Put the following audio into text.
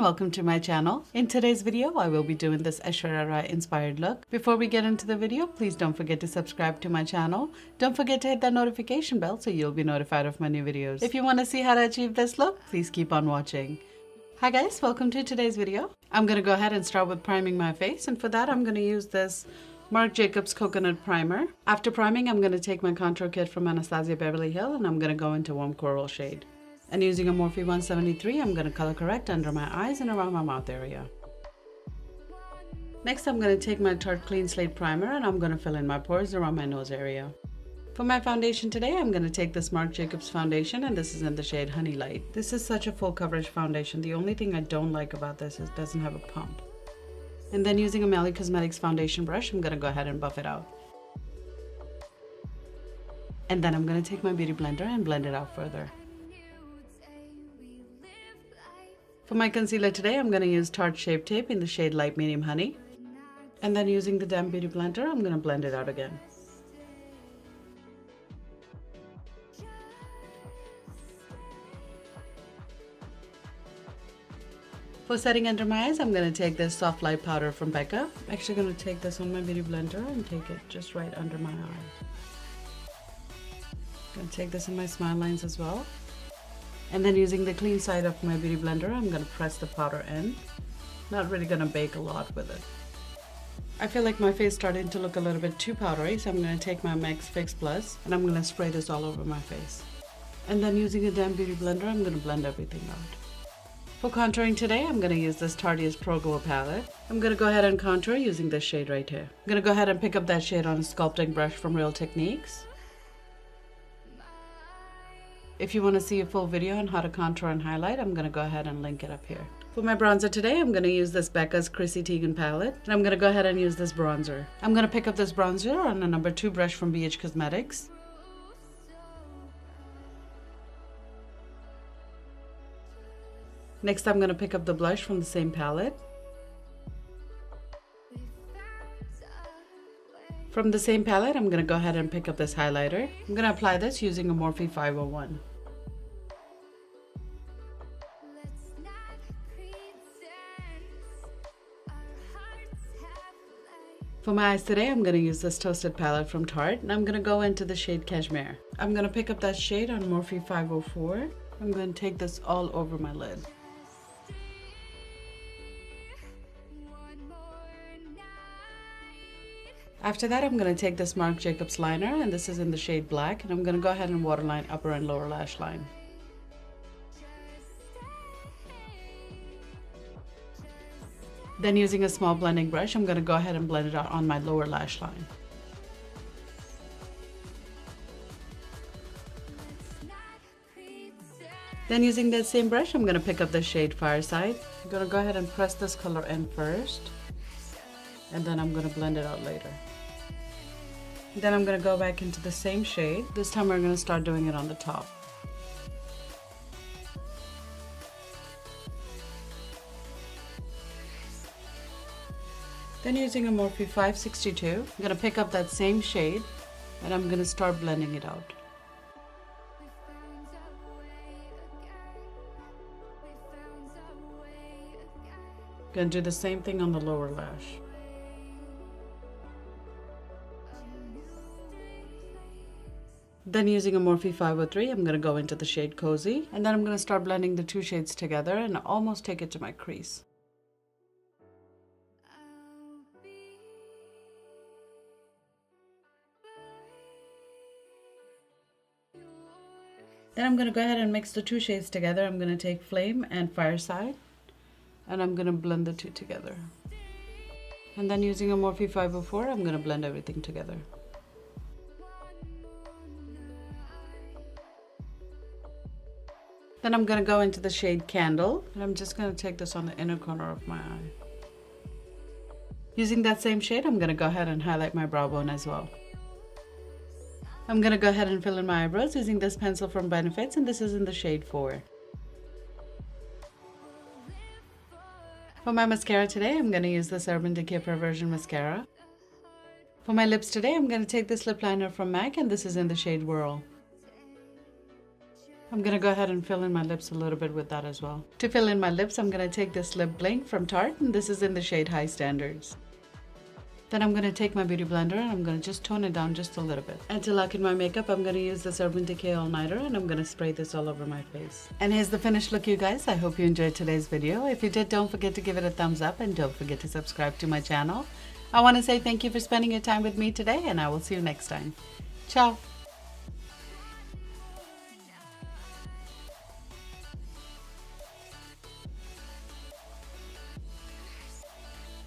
welcome to my channel. In today's video, I will be doing this Aishwaryarai inspired look. Before we get into the video, please don't forget to subscribe to my channel. Don't forget to hit that notification bell so you'll be notified of my new videos. If you want to see how to achieve this look, please keep on watching. Hi guys, welcome to today's video. I'm going to go ahead and start with priming my face, and for that I'm going to use this Marc Jacobs Coconut Primer. After priming, I'm going to take my contour kit from Anastasia Beverly Hills and I'm going to go into warm coral shade. And using a Morphe 173, I'm going to color correct under my eyes and around my mouth area. Next, I'm going to take my Tarte Clean Slate Primer and I'm going to fill in my pores around my nose area. For my foundation today, I'm going to take this Marc Jacobs foundation, and this is in the shade Honey Light. This is such a full coverage foundation. The only thing I don't like about this is it doesn't have a pump. And then using a Melly Cosmetics foundation brush, I'm going to go ahead and buff it out. And then I'm going to take my beauty blender and blend it out further. For my concealer today, I'm going to use Tarte Shape Tape in the shade Light Medium Honey. And then using the damp beauty blender, I'm going to blend it out again. For setting under my eyes, I'm going to take this Soft Light Powder from Becca. I'm actually going to take this on my beauty blender and take it just right under my eye. I'm going to take this in my smile lines as well. And then using the clean side of my beauty blender, I'm going to press the powder in. Not really going to bake a lot with it. I feel like my face is starting to look a little bit too powdery, so I'm going to take my MAC Fix Plus and I'm going to spray this all over my face. And then using a damp beauty blender, I'm going to blend everything out. For contouring today, I'm going to use this Tarte's Pro Glow palette. I'm going to go ahead and contour using this shade right here. I'm going to go ahead and pick up that shade on a sculpting brush from Real Techniques. If you want to see a full video on how to contour and highlight, I'm going to go ahead and link it up here. For my bronzer today, I'm going to use this Becca's Chrissy Teigen palette, and I'm going to go ahead and use this bronzer. I'm going to pick up this bronzer on a No. 2 brush from BH Cosmetics. Next, I'm going to pick up the blush from the same palette. From the same palette, I'm going to go ahead and pick up this highlighter. I'm going to apply this using a Morphe 501. For my eyes today, I'm going to use this Toasted palette from Tarte, and I'm going to go into the shade Cashmere. I'm going to pick up that shade on Morphe 504. I'm going to take this all over my lid. After that, I'm going to take this Marc Jacobs liner, and this is in the shade Black, and I'm going to go ahead and waterline upper and lower lash line. Then using a small blending brush, I'm going to go ahead and blend it out on my lower lash line. Then using that same brush, I'm going to pick up the shade Fireside. I'm going to go ahead and press this color in first, and then I'm going to blend it out later. Then I'm going to go back into the same shade. This time we're going to start doing it on the top. Then using a Morphe 562, I'm going to pick up that same shade and I'm going to start blending it out. Going to do the same thing on the lower lash. Then using a Morphe 503, I'm going to go into the shade Cozy, and then I'm going to start blending the two shades together and almost take it to my crease. Then I'm going to go ahead and mix the two shades together. I'm going to take Flame and Fireside, and I'm going to blend the two together. And then using a Morphe 504, I'm going to blend everything together. Then I'm going to go into the shade Candle, and I'm just going to take this on the inner corner of my eye. Using that same shade, I'm going to go ahead and highlight my brow bone as well. I'm going to go ahead and fill in my eyebrows using this pencil from Benefits, and this is in the shade 4. For my mascara today, I'm going to use this Urban Decay Perversion Mascara. For my lips today, I'm going to take this lip liner from MAC, and this is in the shade Whirl. I'm going to go ahead and fill in my lips a little bit with that as well. To fill in my lips, I'm going to take this lip blink from Tarte, and this is in the shade High Standards. Then I'm going to take my beauty blender and I'm going to just tone it down just a little bit. And to lock in my makeup, I'm going to use this Urban Decay All Nighter and I'm going to spray this all over my face. And here's the finished look, you guys. I hope you enjoyed today's video. If you did, don't forget to give it a thumbs up and don't forget to subscribe to my channel. I want to say thank you for spending your time with me today, and I will see you next time. Ciao!